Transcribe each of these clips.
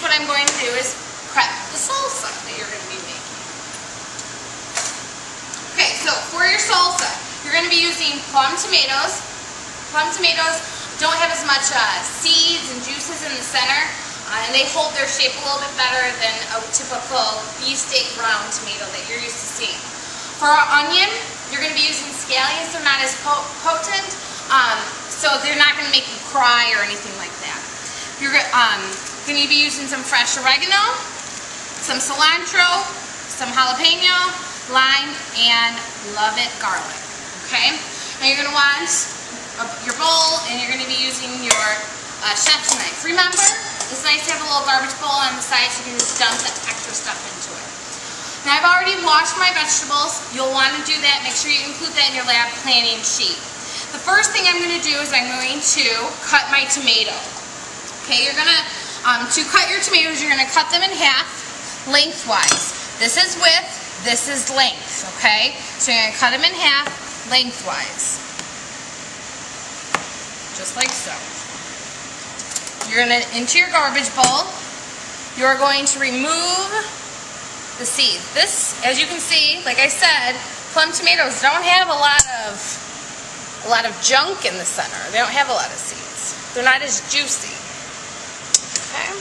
Next, what I'm going to do is prep the salsa that you're going to be making. Okay, so for your salsa, you're going to be using plum tomatoes. Plum tomatoes don't have as much seeds and juices in the center, and they hold their shape a little bit better than a typical beefsteak round tomato that you're used to seeing. For our onion, you're going to be using scallions. They're not as potent, so they're not going to make you cry or anything like that. You're going to be using some fresh oregano, some cilantro, some jalapeno, lime, and love it garlic. Okay? And you're going to want your bowl, and you're going to be using your chef's knife. Remember, it's nice to have a little garbage bowl on the side so you can just dump the extra stuff into it. Now, I've already washed my vegetables. You'll want to do that. Make sure you include that in your lab planning sheet. The first thing I'm going to do is I'm going to cut my tomato. Okay, you're going to cut your tomatoes, you're going to cut them in half lengthwise. This is width, this is length, okay? So you're going to cut them in half lengthwise. Just like so. You're going to, into your garbage bowl, you're going to remove the seeds. This, as you can see, like I said, plum tomatoes don't have a lot of junk in the center. They don't have a lot of seeds. They're not as juicy. Okay.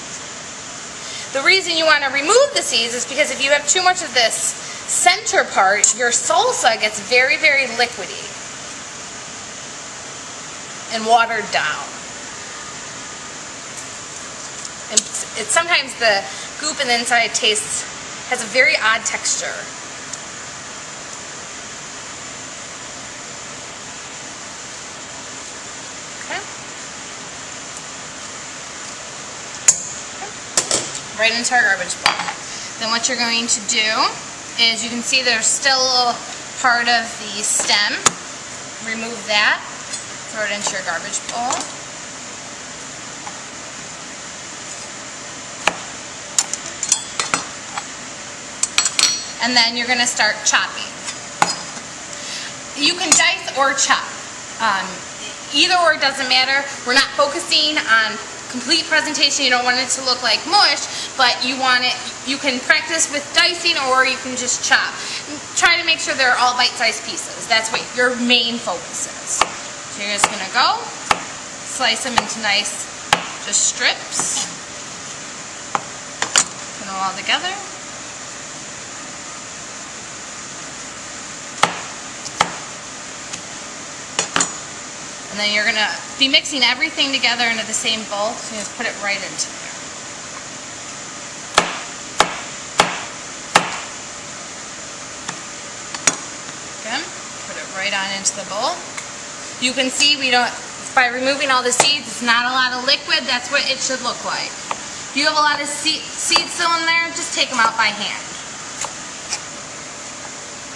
The reason you want to remove the seeds is because if you have too much of this center part, your salsa gets very, very liquidy and watered down. And sometimes the goop in the inside has a very odd texture. Right into our garbage bowl. Then what you're going to do is, you can see there's still a little part of the stem. Remove that, throw it into your garbage bowl. And then you're going to start chopping. You can dice or chop. Either or, doesn't matter. We're not focusing on complete presentation. You don't want it to look like mush, but you want it, you can practice with dicing, or you can just chop. Try to make sure they're all bite-sized pieces. That's what your main focus is. So you're just going to go, slice them into nice, just strips. Put them all together. And then you're going to be mixing everything together into the same bowl, so you just put it right into there. Okay, put it right on into the bowl. You can see by removing all the seeds, it's not a lot of liquid. That's what it should look like. If you have a lot of seeds still in there, just take them out by hand.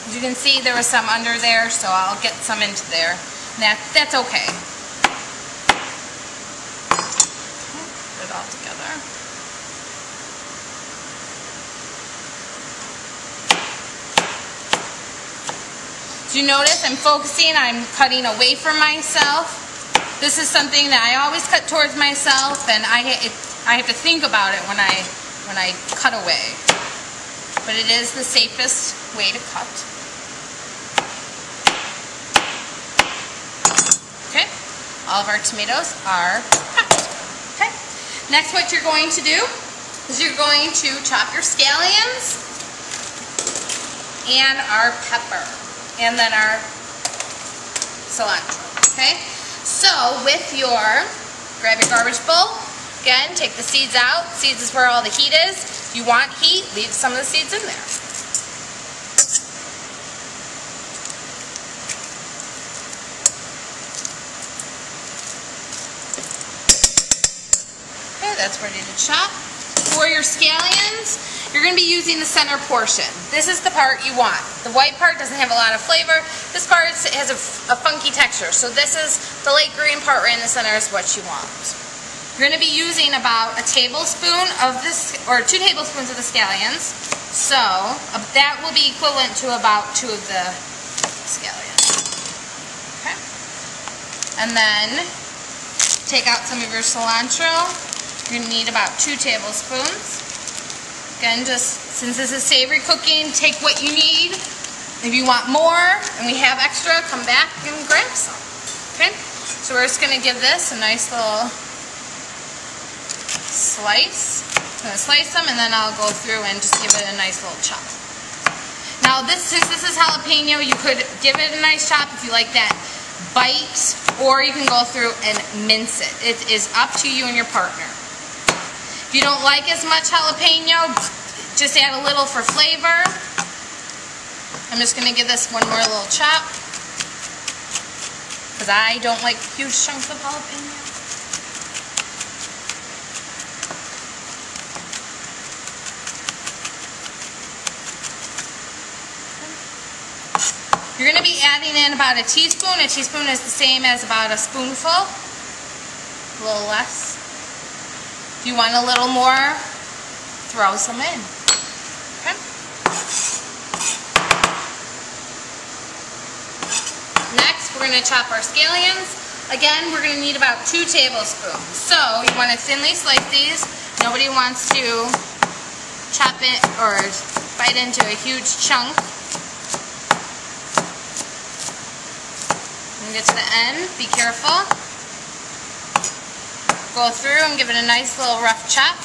As you can see, there was some under there, so I'll get some into there. That's okay. Put it all together. Do you notice I'm focusing, I'm cutting away from myself? This is something that I always cut towards myself, and I have to think about it when I cut away. But it is the safest way to cut. All of our tomatoes are prepped. Okay. Next, what you're going to do is you're going to chop your scallions and our pepper, and then our cilantro. Okay. So grab your garbage bowl. Again, take the seeds out. Seeds is where all the heat is. If you want heat, leave some of the seeds in there. That's ready to chop. For your scallions, you're going to be using the center portion. This is the part you want. The white part doesn't have a lot of flavor. This part has a funky texture. So this is the light green part right in the center is what you want. You're going to be using about a tablespoon of this, or 2 tablespoons of the scallions. So that will be equivalent to about 2 of the scallions. Okay. And then take out some of your cilantro. You're going to need about 2 tablespoons. Again, just since this is savory cooking, take what you need. If you want more and we have extra, come back and grab some. Okay? So we're just going to give this a nice little slice. I'm going to slice them and then I'll go through and just give it a nice little chop. Now since this is jalapeno, you could give it a nice chop if you like that bite, or you can go through and mince it. It is up to you and your partner. If you don't like as much jalapeno, just add a little for flavor. I'm just going to give this one more little chop because I don't like huge chunks of jalapeno. You're going to be adding in about a teaspoon. A teaspoon is the same as about a spoonful. A little less. If you want a little more, throw some in. Okay? Next, we're going to chop our scallions. Again, we're going to need about 2 tablespoons. So, you want to thinly slice these. Nobody wants to chop it or bite into a huge chunk. When you get to the end, be careful. Go through and give it a nice little rough chop.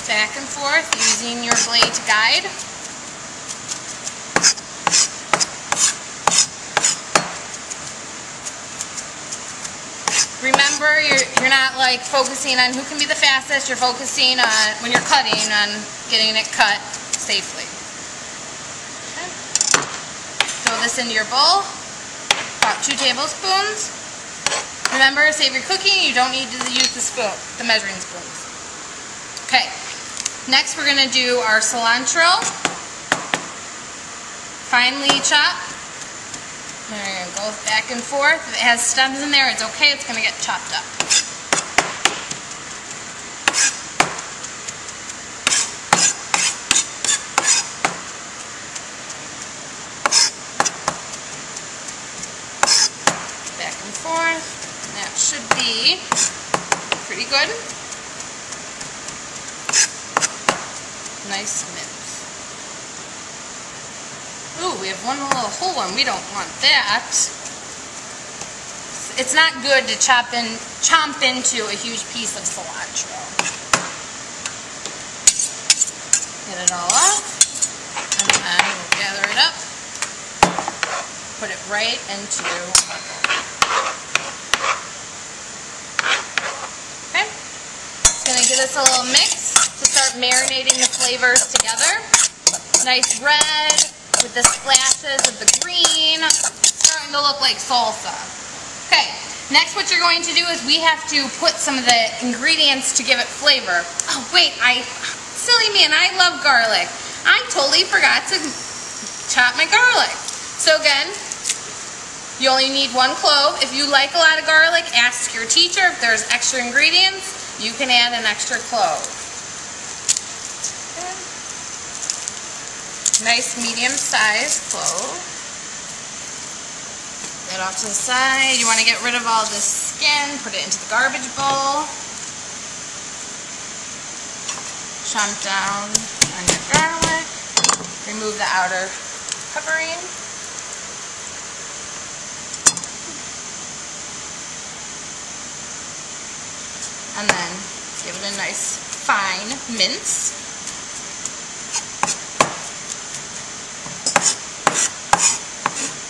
Back and forth using your blade to guide. Remember, you're not like focusing on who can be the fastest, you're focusing on, when you're cutting, on getting it cut safely. Okay. Throw this into your bowl, about 2 tablespoons. Remember, savory cooking, you don't need to use the spoon, the measuring spoons. Okay, next we're going to do our cilantro, finely chopped. There you go, back and forth. If it has stems in there, it's okay, it's going to get chopped up. Back and forth. That should be pretty good. Nice mince. Ooh, we have one little whole one. We don't want that. It's not good to chomp into a huge piece of cilantro. Get it all off, and then we'll gather it up. Put it right into our bowl. Okay. Just gonna give this a little mix to start marinating the flavors together. Nice red with the splashes of the green. It's starting to look like salsa. Okay, next what you're going to do is we have to put some of the ingredients to give it flavor. Oh wait, silly me, and I love garlic. I totally forgot to chop my garlic. So again, you only need 1 clove. If you like a lot of garlic, ask your teacher. If there's extra ingredients, you can add an extra clove. Okay. Nice medium-sized clove. Get off to the side. You want to get rid of all this skin. Put it into the garbage bowl. Chomp down on your garlic. Remove the outer covering. And then give it a nice fine mince.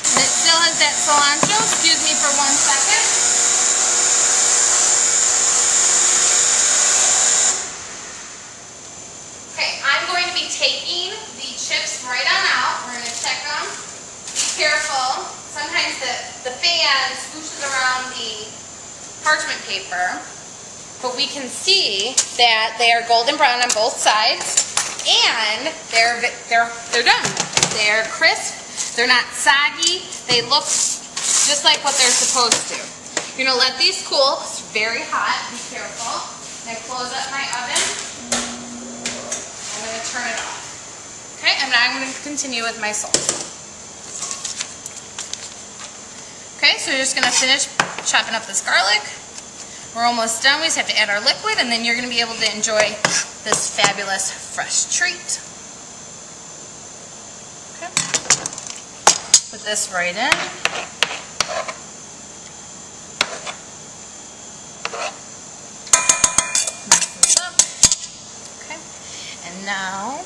And it still has that cilantro. Excuse me for 1 second. Okay, I'm going to be taking the chips right on out. We're going to check them. Be careful. Sometimes the fan scooshes around the parchment paper. But we can see that they are golden brown on both sides, and they're done. They're crisp. They're not soggy. They look just like what they're supposed to. You're gonna let these cool. It's very hot. Be careful. I close up my oven. I'm gonna turn it off. Okay, and now I'm gonna continue with my salsa. Okay, so we're just gonna finish chopping up this garlic. We're almost done. We just have to add our liquid, and then you're gonna be able to enjoy this fabulous fresh treat. Okay. Put this right in. Mix this up. Okay. And now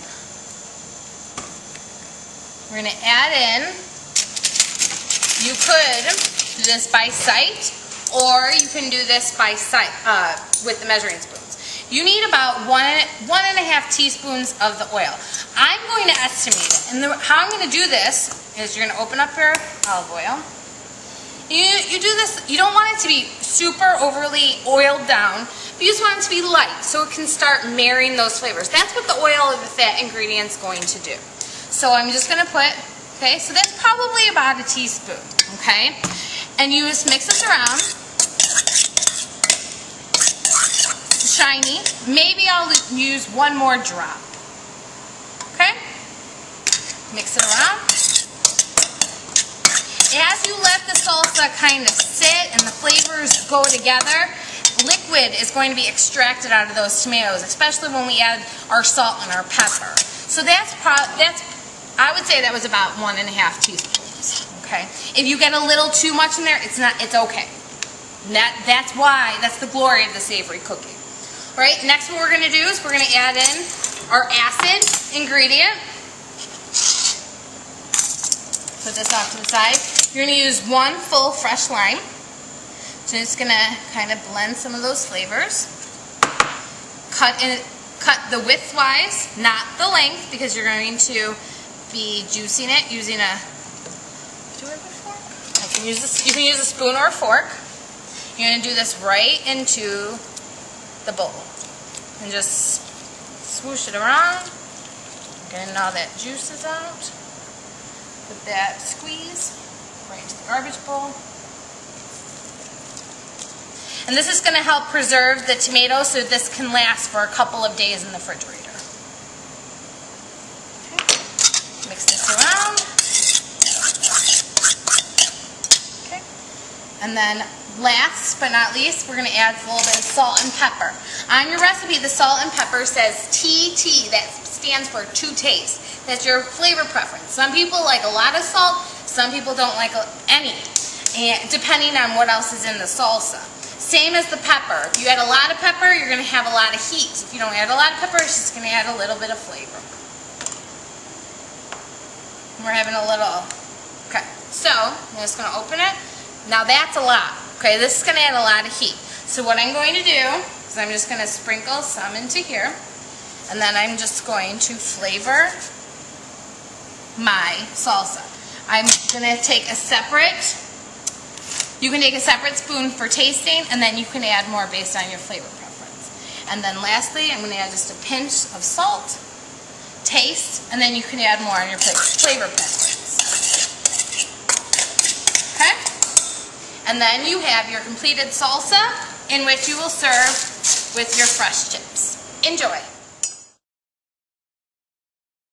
we're going to add in, you could do this by sight, or you can do this by sight with the measuring spoons. You need about one and a half teaspoons of the oil. I'm going to estimate it. And how I'm going to do this is you're going to open up your olive oil. You do this, you don't want it to be super overly oiled down, but you just want it to be light so it can start marrying those flavors. That's what the oil or the fat ingredient's going to do. So I'm just going to put, okay, so that's probably about a teaspoon, okay? And you just mix this around. Shiny. Maybe I'll use one more drop. Okay? Mix it around. As you let the salsa kind of sit and the flavors go together, liquid is going to be extracted out of those tomatoes, especially when we add our salt and our pepper. So that's I would say that was about 1.5 teaspoons. Okay? If you get a little too much in there, it's okay. That's the glory of the savory cooking. All right, next what we're going to do is we're going to add in our acid ingredient. Put this off to the side. You're going to use 1 full fresh lime. So I'm just going to kind of blend some of those flavors. Cut the width-wise, not the length, because you're going to be juicing it using a, do I have a fork? You can use a spoon or a fork. You're going to do this right into the bowl and just swoosh it around, getting all that juices out. Put that squeeze right into the garbage bowl. And this is going to help preserve the tomato so this can last for a couple of days in the refrigerator. Okay. Mix this around. Okay. And then last but not least, we're going to add a little bit of salt and pepper. On your recipe, the salt and pepper says TT. That stands for to taste. That's your flavor preference. Some people like a lot of salt, some people don't like any, and depending on what else is in the salsa. Same as the pepper. If you add a lot of pepper, you're going to have a lot of heat. If you don't add a lot of pepper, it's just going to add a little bit of flavor. We're having a little, okay, so I'm just going to open it. Now that's a lot. Okay, this is going to add a lot of heat. So what I'm going to do is I'm just going to sprinkle some into here, and then I'm just going to flavor my salsa. I'm going to take a separate, you can take a separate spoon for tasting, and then you can add more based on your flavor preference. And then lastly, I'm going to add just a pinch of salt, taste, and then you can add more on your flavor preference. Okay? And then you have your completed salsa, in which you will serve with your fresh chips. Enjoy!